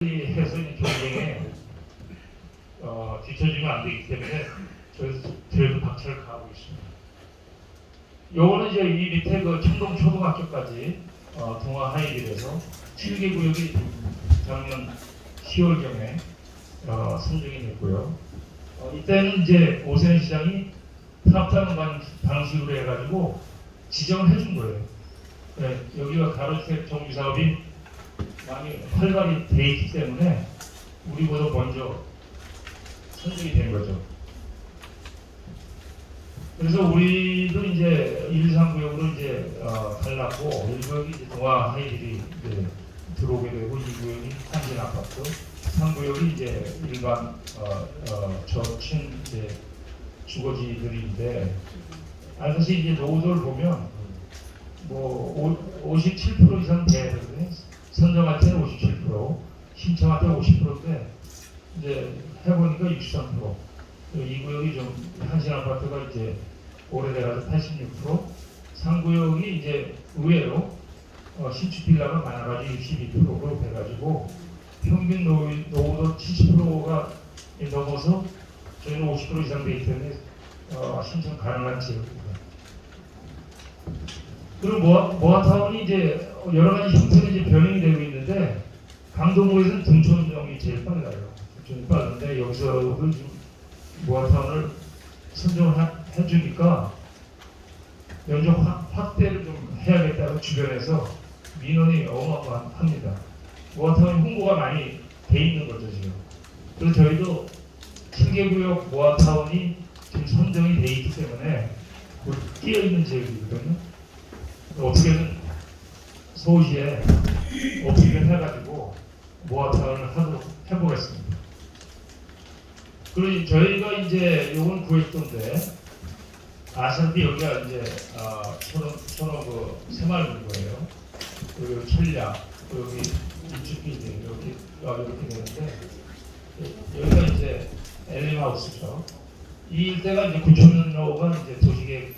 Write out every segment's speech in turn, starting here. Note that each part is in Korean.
해서 경쟁에 뒤처지면 안 되기 때문에 저희도 그래도 박차를 가하고 있습니다. 요거는 이제 이 밑에 그 청동 초등학교까지 동아 하이빌에서 7개 구역이 작년 10월경에 선정이 됐고요. 이때는 이제 오세훈 시장이 탑다운 방식으로 해가지고 지정을 해준 거예요. 네, 여기가 가로주택 정비 사업이 많이 활발히 돼 있기 때문에 우리보다 먼저 선정이 된 거죠. 그래서 우리도 이제 1, 3구역으로 이제 갈랐고 1구역이 이제 동아 하이빌이 이제 들어오게 되고 2구역이 한진 아파트, 3구역이 이제 일반 저층 이제 주거지들인데 사실 이제 노후도를 보면 뭐 57% 이상 돼야 되거든요. 선정할 때는 57%, 신청할 때 50%인데 이제 해보니까 63%. 이 구역이 좀 한신 아파트가 이제 오래돼가지고 86%, 3구역이 이제 의외로 신축 빌라가 많아가지고 62%로 돼가지고 평균 노후도 70%가 넘어서 저희는 50% 이상 되기 때문에 신청 가능한 지역입니다. 그리고 모아타운이 이제 여러 가지 형태로 이제 변형이 되고 있는데 강동구에서는 등촌정이 제일 빨라요. 등촌이 빠른데 여기서 모아타운을 선정을 해주니까 면적 확대를 좀 해야겠다고 주변에서 민원이 어마어마합니다. 모아타운 홍보가 많이 돼 있는 거죠 지금. 그래서 저희도 7개 구역 모아타운이 지금 선정이 돼 있기 때문에 끼어 있는 지역이거든요. 어떻게든 서울시에 어필을 해가지고 모아타운을 해보겠습니다. 그리고 저희가 이제 요건 구획도인데 아시다시피 여기가 이제 천호 그 새마을문고예요. 그리고 천량 여기 일주기 이제 이렇게 되는데 여기가 이제 엘리마우스죠. 이 일대가 이제 구천로가 이제 도시계획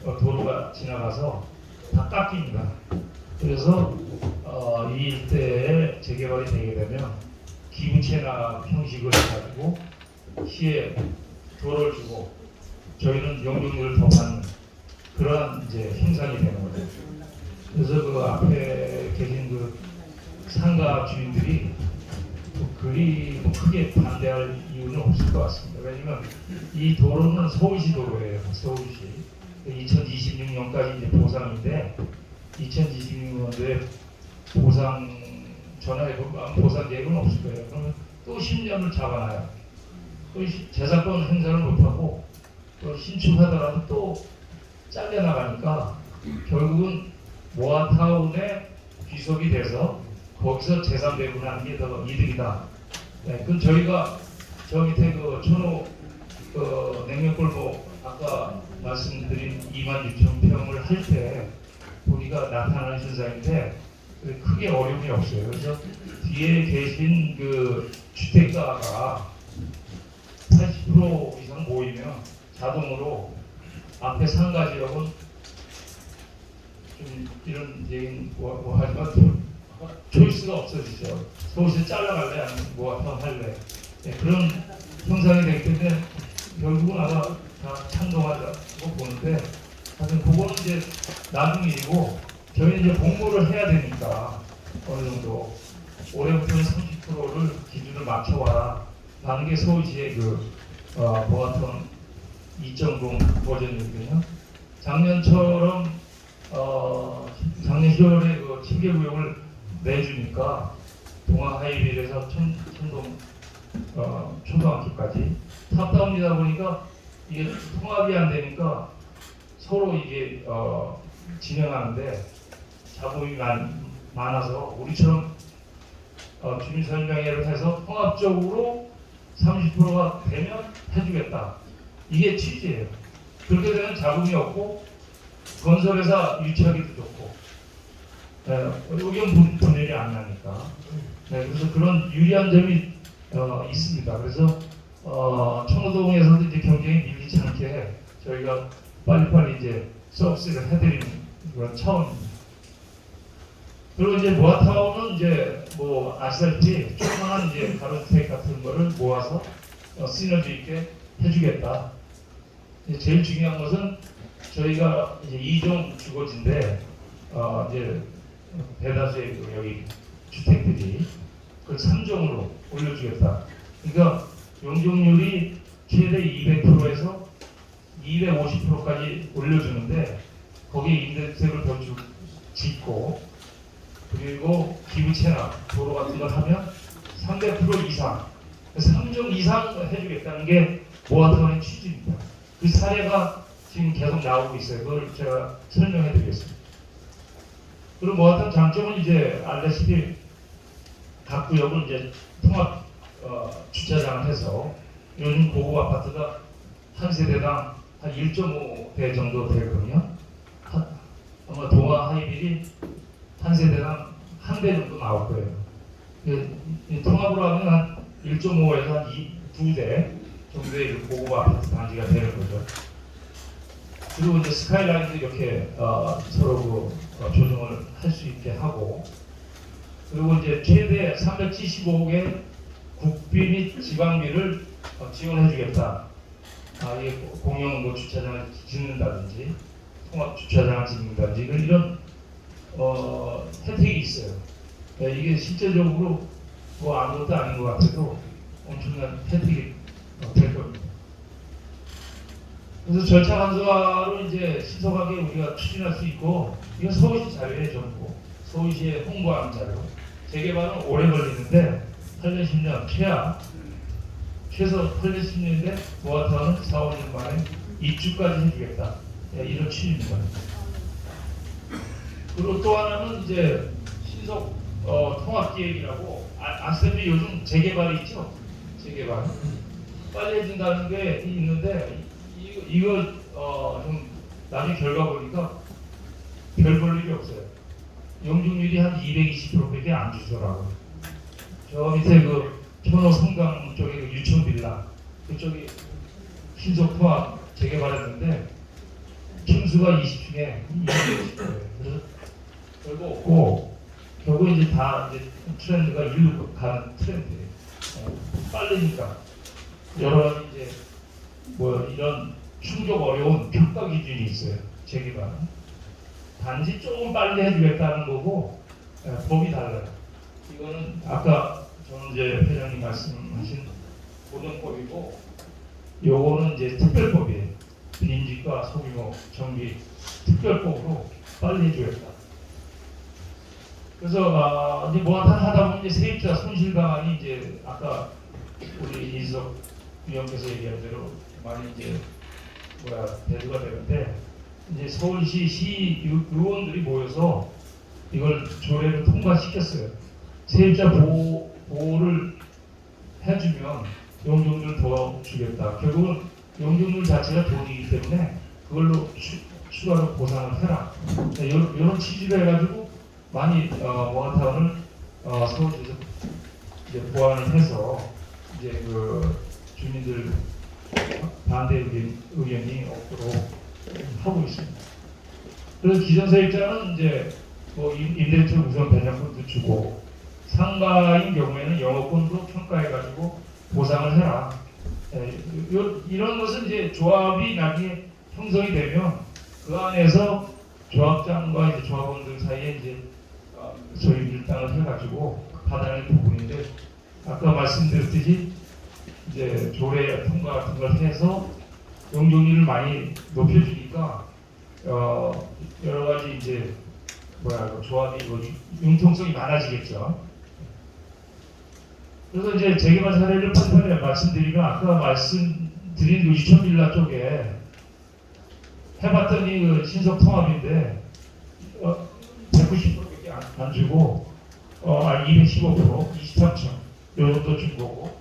도로가 지나가서 다 깎입니다. 그래서 이 일대에 재개발이 되게 되면 기부채납 형식을 해가지고 시에 도로를 주고 저희는 용적률을 더 받는 그러한 이제 형상이 되는 거죠. 그래서 그 앞에 계신 그 상가 주인들이 그리 크게 반대할 이유는 없을 것 같습니다. 왜냐면 이 도로는 서울시 도로예요. 서울시. 2026년까지 이제 보상인데 2026년도에 보상 전화해 보면 보상 계획은 없을 거예요. 그러면 또 10년을 잡아놔요. 또 재산권 행사를 못하고 또 신축하더라도 또 잘려나가니까 결국은 모아타운에 귀속이 돼서 거기서 재산 배분하는 게 더 이득이다. 네, 그건 저희가 저 밑에 그 천호 냉면골목 아까 말씀드린 26,000평을 할 때 보니까 나타나는 현상인데 크게 어려움이 없어요. 그래서 뒤에 계신 그 주택가가 80% 이상 모이면 자동으로 앞에 상가 지역은 좀 이런 얘기는 하지만 초이스가 없어지죠. 서울시 잘라갈래 아니면 모아타운 할래. 네, 그런 형상이 되기 때문에 결국은 아마 다 찬동하자고 보는데 하여튼 그거는 이제 나중 일이고 저희는 이제 공모를 해야 되니까 어느 정도 올해부터는 30%를 기준을 맞춰와라 라는 게 서울시의 그 모아타운 2.0 버전이거든요. 작년처럼 작년 10월에 그 7개 구역을 내주니까 동아 하이빌에서 천동 초등학교까지 탑다운이다 보니까 이게 통합이 안 되니까 서로 이게 진행하는데 잡음이 많아서 우리처럼 주민설명회를 해서 통합적으로 30%가 되면 해주겠다. 이게 취지예요. 그렇게 되면 잡음이 없고 건설회사 유치하기도 좋고 의견 분열이 안 나니까. 네, 그래서 그런 유리한 점이 있습니다. 그래서 청호동에서도 이제 경쟁이 밀리지 않게 저희가 빨리빨리 이제 서비스를 해드리는 그런 차원입니다. 그리고 이제 모아타운은 이제 뭐 아시다시피 조그마한 이제 가로주택 같은 거를 모아서 시너지 있게 해주겠다. 제일 중요한 것은 저희가 이제 2종 주거지인데 이제 대다수의 여기 주택들이 그 3종으로 올려주겠다. 그러니까 용적률이 최대 200%에서 250%까지 올려주는데 거기에 임대주택을 더 짓고 그리고 기부 체납, 도로 같은 걸 하면 300% 이상, 3종 이상 해주겠다는 게 모아타운의 취지입니다. 그 사례가 지금 계속 나오고 있어요. 그걸 제가 설명해 드리겠습니다. 그리고 모아타운 장점은 이제 알다시피 각 구역을 이제 통합 주차장을 해서 요즘 고급 아파트가 한 세대당 한 1.5대 정도 되거든요. 아마 동아 하이빌이 한 세대당 한 대 정도 나올 거예요. 통합으로 하면 한 1.5에서 한 2대 정도의 고급 아파트 단지가 되는 거죠. 그리고 이제 스카이라인도 이렇게 서로 조정을 할 수 있게 하고, 그리고 이제 최대 375억의 국비 및 지방비를 지원해주겠다. 이게 공용 주차장을 짓는다든지 통합 주차장을 짓는다든지 이런 혜택이 있어요. 이게 실제적으로 뭐 아무것도 아닌 것 같아도 엄청난 혜택이 될 겁니다. 그래서 절차 간소화로 이제 신속하게 우리가 추진할 수 있고, 이건 서울시 자료에 전부 서울시에 홍보하는 자료. 재개발은 오래 걸리는데 8년 10년 최소 8년 10년인데 모아타운은 4, 5년 만에 입주까지 해주겠다. 이런 취지입니다. 그리고 또 하나는 이제 신속 통합기획이라고 아시다시피 요즘 재개발이 있죠. 재개발 빨리 해준다는 게 있는데 이거 좀 나중에 결과 보니까 별 볼 일이 없어요. 용적률이 한 220%밖에 안 주더라고요. 저 밑에 그 천호 성강 쪽에 그 유천 빌라 그쪽이 신속 통합 재개발했는데 층수가 20층에 220%예요. 그래서 별거 없고 결국 이제 다 이제 트렌드가 일로 가는 트렌드예요. 빠르니까 여러 가지 이제 뭐 이런 충족 어려운 평가 기준이 있어요. 재개발은 단지 조금 빨리 해주겠다는 거고 법이 달라요. 이거는 아까 저는 이제 회장님 말씀하신 고정법이고 요거는 이제 특별법이에요. 빈집과 소규모 정비 특별법으로 빨리 해주겠다. 그래서 이제 뭐하다 하다 보면 이제 세입자 손실 방안이 이제 아까 우리 이석 위원께서 얘기한 대로 많이 이제 대두가 되는데 이제 서울시 의원들이 모여서 이걸 조례를 통과시켰어요. 세입자 보호를 해주면 용적률을 더 주겠다. 결국은 용적률 자체가 돈이기 때문에 그걸로 추가로 보상을 해라. 이런 취지로 해가지고 많이 모아타운을 서울시에서 이제 보완을 해서 이제 그 주민들 반대 의견이 없도록 하고 있습니다. 그래서 기존 세입자는 이제 뭐 임대차 우선 변경권도 주고 상가인 경우에는 영업권도 평가해가지고 보상을 해라. 이런 것은 이제 조합이 나중에 형성이 되면 그 안에서 조합장과 이제 조합원들 사이에 이제 소위 밀당을 해가지고 받아내는 부분인데 아까 말씀드렸듯이 이제 조례 통과 같은 걸 해서 용적률을 많이 높여주니까 여러 가지 이제 조합이 융통성이 많아지겠죠. 그래서 이제 재개발 사례를 판단해 말씀드리면 아까 말씀드린 그 유천 빌라 쪽에 해봤더니 그 신속 통합인데 190%밖에 안 주고 215% 23층 요 정도 준 거고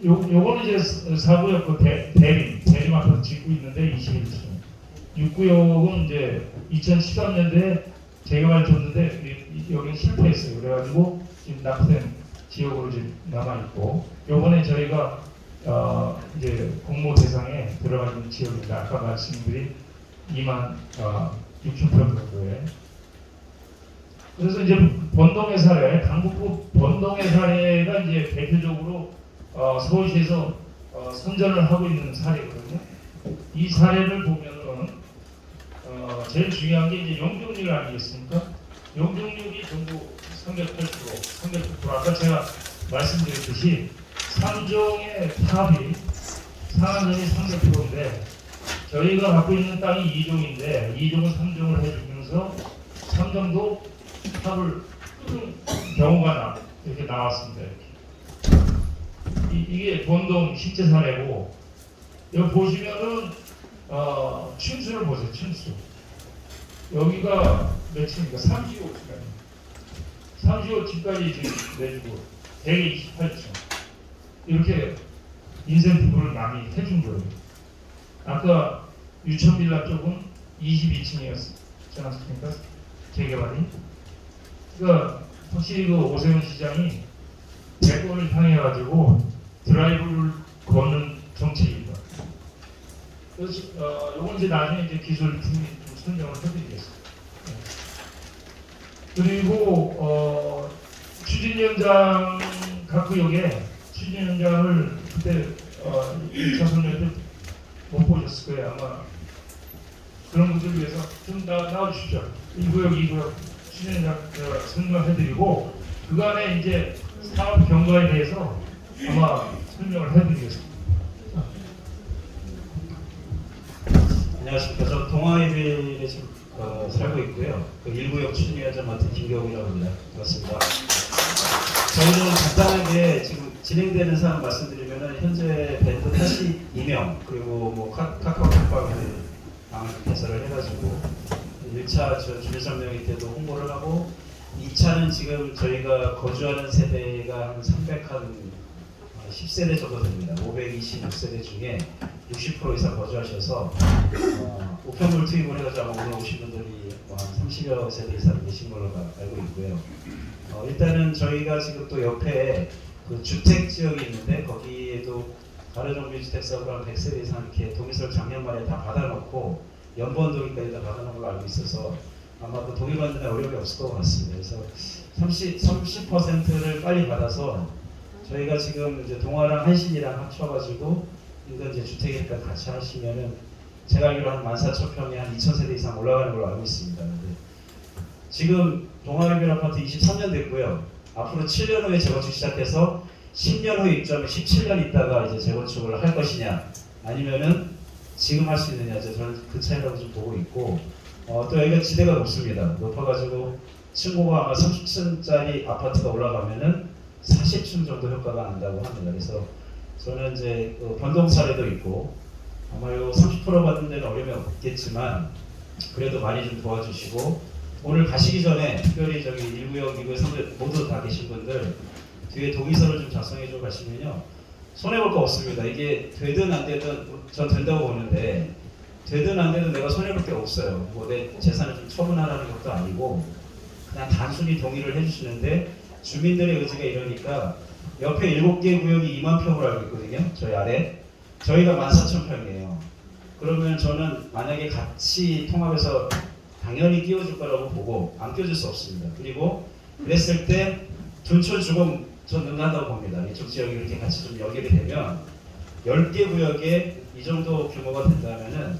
요거는 이제 사구역 그 대림 앞에서 짓고 있는데 21층 6구역은 이제 2013년도에 재개발 줬는데 여기는 실패했어요. 그래가지고 지금 납부된 지역으로 지금 남아있고 요번에 저희가 이제 공모 대상에 들어가 있는 지역입니다. 아까 말씀드린 2만 6천 평 정도에 그래서 이제 번동의 사례, 강북구 번동의 사례가 이제 대표적으로 서울시에서 선전을 하고 있는 사례거든요. 이 사례를 보면은 제일 중요한 게 이제 용적률 아니겠습니까? 용적률이 전부 308%, 아까 제가 말씀드렸듯이 3종의 탑이 상한선이 300%인데 저희가 갖고 있는 땅이 2종인데 2종은 3종을 해주면서 3종도 탑을 끄는 경우가 이렇게 나왔습니다. 이게 본동 실제 사례고 여기 보시면은 층수를 보세요. 층수 여기가 몇 층입니까? 35층까지 35층까지 지금 내주고 128층 이렇게 인센티브를 많이 해준 거예요. 아까 유천빌라 쪽은 22층이었지 않았습니까? 재개발이. 그러니까 확실히 그 오세훈 시장이 대권을 향해 가지고 드라이브를 거는 정책입니다. 그래서 요건 이제 나중에 이제 기술팀이 좀 설명을 해드리겠습니다. 그리고 추진위원장 각구역에 추진위원장을 그때 1차 설명 때 못 보셨을 거예요. 아마 그런 분들 위해서 좀 나와주십시오. 1구역, 2구역 추진위원장 설명해드리고 그간에 이제 사업 경과에 대해서 아마 설명을 해드리겠습니다. 안녕하십니까. 저 동아일에 지금 살고 있고요. 그 1구역 추진위원장 맡은 김경우라고 합니다. 반갑습니다. 저희는 간단하게 지금 진행되는 사항 말씀드리면은 현재 밴드 타시 2명 그리고 뭐 카카오톡방을 개설을 해가지고 1차 주민설명회 때도 홍보를 하고 2차는 지금 저희가 거주하는 세대가 한 10세대 정도 됩니다. 526세대 중에 60% 이상 거주하셔서 우편물 투입을 해가지고 아마 오늘 오신 분들이 한 30여 세대 이상 계신 걸로 알고 있고요. 일단은 저희가 지금 또 옆에 그 주택 지역이 있는데 거기에도 가로정비주택사업을 한 100세대 이상 이렇게 동의서를 작년 말에 다 받아놓고 연번 동의까지 다 받아놓은 걸로 알고 있어서 아마 그 동의 받는 데 어려움이 없을 것 같습니다. 그래서 30%를 빨리 받아서 저희가 지금 이제 동아랑 한신이랑 합쳐가지고 이건 이제 주택이니까 같이 하시면은 제가 알기로 한 14,000평에 한 2,000세대 이상 올라가는 걸로 알고 있습니다. 근데 지금 동아일빌 아파트 23년 됐고요. 앞으로 7년 후에 재건축 시작해서 10년 후에 입주하면 17년 있다가 이제 재건축을 할 것이냐 아니면은 지금 할 수 있느냐 저는 그 차이라고 좀 보고 있고 또 여기가 지대가 높습니다. 높아가지고 층고가 아마 30층짜리 아파트가 올라가면은 40층 정도 효과가 난다고 합니다. 그래서 저는 이제 변동 사례도 있고 아마 요 30% 받는 데는 어려움이 없겠지만 그래도 많이 좀 도와주시고 오늘 가시기 전에 특별히 저기 1구역, 2구역, 3구역 모두 다 계신 분들 뒤에 동의서를 좀 작성해 줘 가시면요 손해볼 거 없습니다. 이게 되든 안 되든 전 된다고 보는데 되든 안 되든 내가 손해볼 게 없어요. 뭐 내 재산을 좀 처분하라는 것도 아니고 그냥 단순히 동의를 해주시는데 주민들의 의지가 이러니까 옆에 7개 구역이 2만 평으로 알고 있거든요. 저희 아래 저희가 14,000평이에요. 그러면 저는 만약에 같이 통합해서 당연히 끼워줄 거라고 보고 안 끼워줄 수 없습니다. 그리고 그랬을 때 둔촌 주공 전 능한다고 봅니다. 이쪽 지역이 이렇게 같이 좀 연결이 되면 10개 구역에 이 정도 규모가 된다면은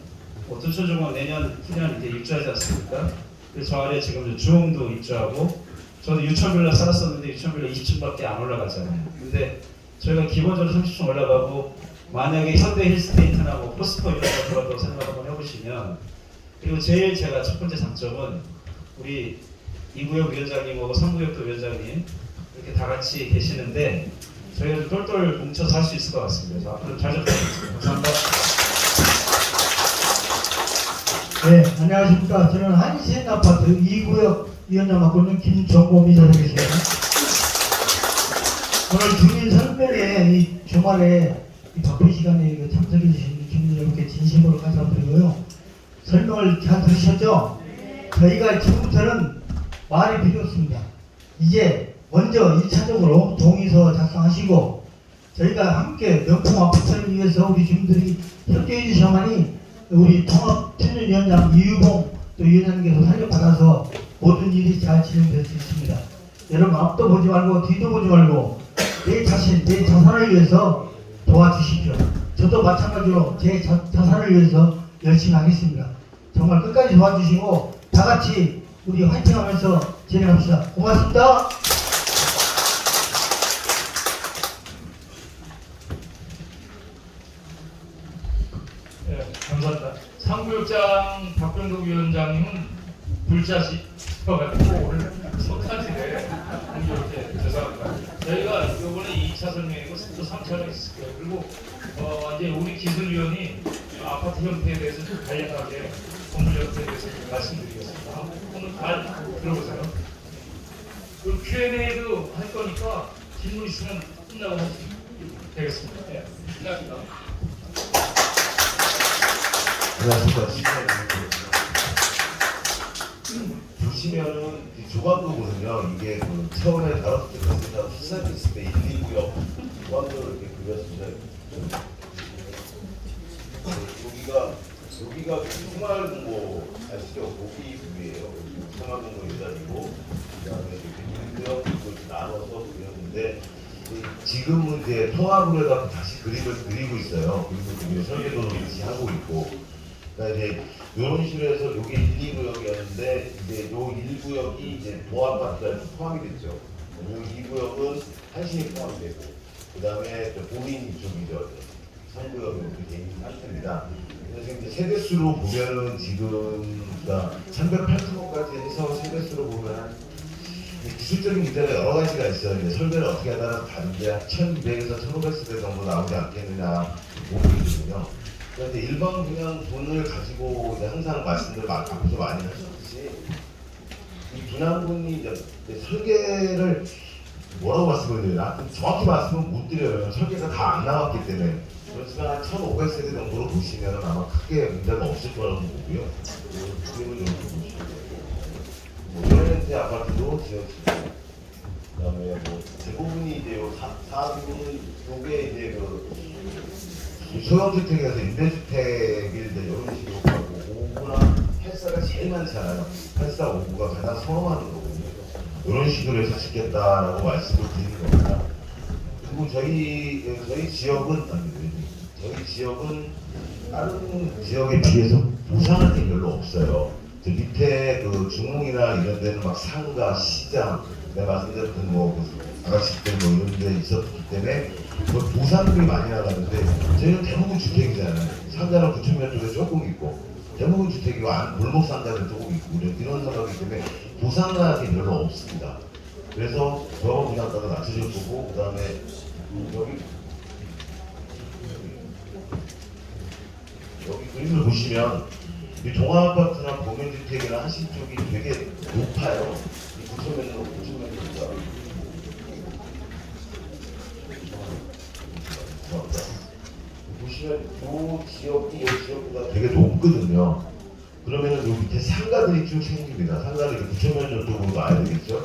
둔촌 주공 내년 후년 이제 입주하지 않습니까? 그래서 저 아래 지금 주홍도 입주하고 저도 유천빌라 살았었는데 유천빌라 20층밖에 안 올라가잖아요. 근데 저희가 기본적으로 30층 올라가고 만약에 현대 힐스테이트나 뭐 포스코 이런 거 들어간다고 생각 한번 해보시면 그리고 제일 제가 첫 번째 장점은 우리 2구역 위원장님하고 3구역도 위원장님 이렇게 다 같이 계시는데 저희가 좀 똘똘 뭉쳐서 할 수 있을 것 같습니다. 그래서 앞으로 잘 좀 부탁드립니다. 감사합니다. 네, 안녕하십니까. 저는 한신 아파트 2구역 위원장 맡고 있는 김정보 이사 되겠습니다. 오늘 주민 설명회 이 주말에 이 바쁜 시간에 참석해 주신 주민 여러분께 진심으로 감사드리고요. 설명을 잘 들으셨죠? 저희가 지금부터는 말이 필요 없습니다. 이제 먼저 1차적으로 동의서 작성하시고 저희가 함께 명품 아파트를 위해서 우리 주민들이 협조해 주셔야만이 우리 통합추진위원장 이유봉 또 위원장님께서 살려받아서 모든 일이 잘 진행될 수 있습니다. 여러분 앞도 보지 말고 뒤도 보지 말고 내 자신, 내 자산을 위해서 도와주십시오. 저도 마찬가지로 제 자산을 위해서 열심히 하겠습니다. 정말 끝까지 도와주시고 다 같이 우리 화이팅하면서 진행합시다. 고맙습니다. 네, 감사합니다. 상구역장 박병덕 위원장님은 불자시셔가지고 오늘 석사시네. 이렇게 죄송합니다. 저희가 이번에 2차 설명이고 또 3차가 있을 거예요. 그리고 이제 우리 기술위원이 아파트 형태에 대해서 좀 간략하게 건물 형태에 대해서 좀 말씀드리겠습니다. 오늘 잘 들어보세요. 그리고 Q&A도 할 거니까 질문 있으면 끝나고 하시면 되겠습니다. 네, 시작합니다. 안녕하십니까. 보시면은 이 조각도군요. 이게 그 처음에 다뤘을 때 시작했을 때 1, 2구역 조각도를 이렇게 그렸습니다. 여기가 생활공고 아시죠? 고기 부위예요. 생활공고 예단이고 그다음에 이렇게 1구역 이렇게 나눠서 그렸는데 지금은 이제 통합을 해서 다시 그림을 그리고 있어요. 그리고 설계도도 같이 하고 있고. 그러니까 이제 이런 식으로 해서 이게 1, 2구역이었는데 이제 요 1구역이 이제 동아파트가 포함이 됐죠. 요 2구역은 한신이 포함이 되고 그 다음에 본인 이쪽이죠. 3구역이 이렇게 돼 있는 상태입니다. 그래서 이제 세대수로 보면은 지금 그러니까 308%까지 해서 세대수로 보면 기술적인 문제가 여러 가지가 있어요. 이제 설계를 어떻게 하다가 다른데 1200에서 1500세대 정도 나오지 않겠느냐 보고 있거든요. 그런데 일반 그냥 돈을 가지고 이제 항상 말씀들 앞에서 많이 하셨듯이 이 분양분이 이제 설계를 뭐라고 말씀을 드려요? 정확히 말씀은 못 드려요. 설계가 다 안 나왔기 때문에. 그렇지만 한 1500세대 정도로 보시면 아마 크게 문제가 없을 거라고 보고요. 그림을 이렇게 보시면 되고 현대 아파트도 지어지고 그다음에 뭐 대부분이 이제 요 사업은 요게 이제 그 소형주택에서 임대주택을 이제 이런 식으로 가고 5구나 8사가 제일 많잖아요. 8사, 5구가 가장 선호하는 거거든요. 이런 식으로 해서 짓겠다라고 말씀을 드리는 겁니다. 그리고 저희 지역은 다른 지역에 비해서 보상할 게 별로 없어요. 저 밑에 그 중흥이나 이런 데는 막 상가, 시장, 내가 말씀드렸던 뭐 아가씨들 뭐 이런 데 있었기 때문에 보상들이 많이 나가는데 저희는 대부분 주택이잖아요. 상가는 구천면 쪽에 조금 있고 대부분 주택이고 골목 상가는 조금 있고 이런 상가이기 때문에 보상하기 별로 없습니다. 그래서 저거 분양가가 낮춰질 거고 그 다음에 여기 그림을 보시면 이 동아아파트나 공연주택이나 한신 쪽이 되게 높아요. 이 9천면으로 보시면 이 지역이 지역보다 되게 높거든요. 그러면은 요 밑에 상가들이 쭉 생깁니다. 상가들이 9천면 정도로 놔야 되겠죠.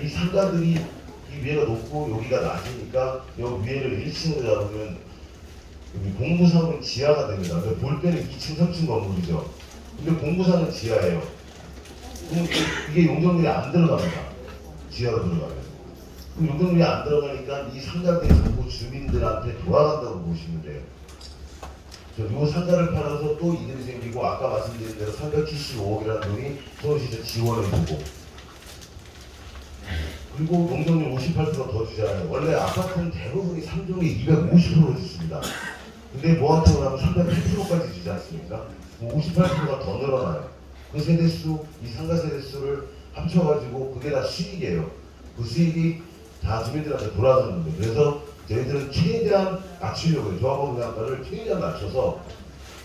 이 상가들이 이 위에가 높고 여기가 낮으니까 여기 위에를 1층으로 잡으면 여기 공부상은 지하가 됩니다. 볼 때는 2층, 3층 건물이죠. 근데 공부상은 지하예요. 그럼 이게 용적률이 안 들어갑니다. 지하로 들어가면. 그럼 용적률이 안 들어가니까 이 상가들이 전부 주민들한테 돌아간다고 보시면 돼요. 요 상가를 팔아서 또 이득이 생기고 아까 말씀드린 대로 375억이라는 돈이 서울시에서 지원해주고 그리고 용적률 58%더 주잖아요. 원래 아파트는 대부분이 3종에 250% 줬습니다. 근데 뭐한다고 하면 308%까지 주지 않습니까? 58%가 더 늘어나요. 그 세대수, 이 상가 세대수를 합쳐가지고 그게 다 수익이에요. 그 수익이 다 주민들한테 돌아가는 거예요. 그래서 저희들은 최대한 낮추려고 해요. 조합원 분양가를 최대한 낮춰서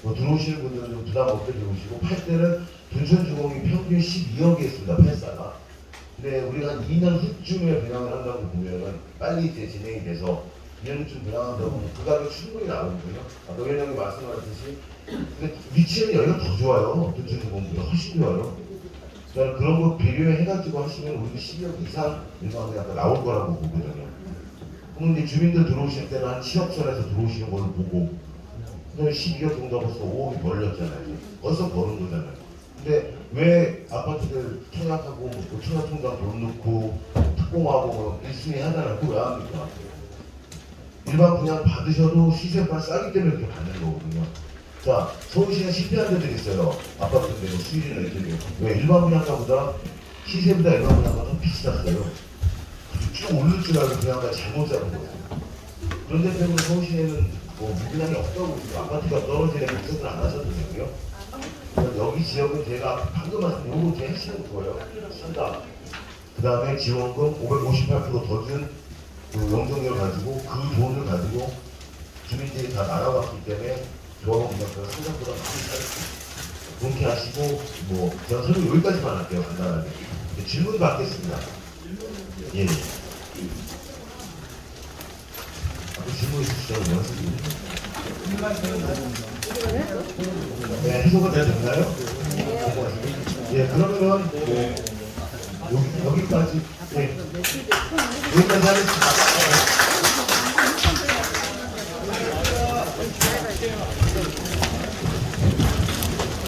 뭐 들어오시는 분들은 좀 부담 없게 들어오시고 팔 때는 둔촌주공이 평균 12억이 있습니다. 8사가. 근데 우리가 한 2년 후쯤에 분양을 한다고 보면은 빨리 이제 진행이 돼서 2년쯤 분양한다고 보면 그 가격이 충분히 나오거든요. 아까 회장님 말씀하셨듯이 근데 위치는 여기가 더 좋아요. 둔촌주공보다 훨씬 좋아요. 그러니까 그런 거 배려해가지고 하시면 우리도 12억 이상 일반 분양가 나올 거라고 보거든요. 그럼 이제 주민들 들어오실 때는 한 7억 선에서 들어오시는 걸 보고 그다음에 12억 정도 벌써 5억이 벌렸잖아요. 벌써 버는 거잖아요. 근데 왜 아파트들 청약하고 뭐 청약통장 돈 넣고 특공하고 뭐 1순위 하잖아요. 그거 왜 합니까? 일반 분양 받으셔도 시세가 싸기 때문에 그렇게 받는 거거든요. 자, 서울시는 실패한 데들이 있어요. 아파트들 수익이나 이쪽에. 왜 일반 분양가보다 시세보다 일반 분양가가 더 비쌌어요. 쭉 오를 줄 알고 분양가 잘못 잡은 거예요. 그런 데 때문에 서울시에는 뭐 무분양이 없다고 아파트가 떨어지는 걱정을 안 하셔도 되고요. 여기 지역은 제가 방금 말씀 요거 제 핵심 그거예요. 산다. 그 다음에 지원금 558% 더 준 그 영종을 가지고 그 돈을 가지고 주민들이 다 나눠갔기 때문에 조합원 분양가가 생각보다 많이 쌓였습니다. 그렇게 하시고 뭐 제가 설명 여기까지만 할게요. 간단하게. 질문 받겠습니다. 예. 앞으로 질문 있으시죠? 네, 해석은 잘 됐나요? 예, 그러면 여기까지 예, 여기까지 하겠습니다.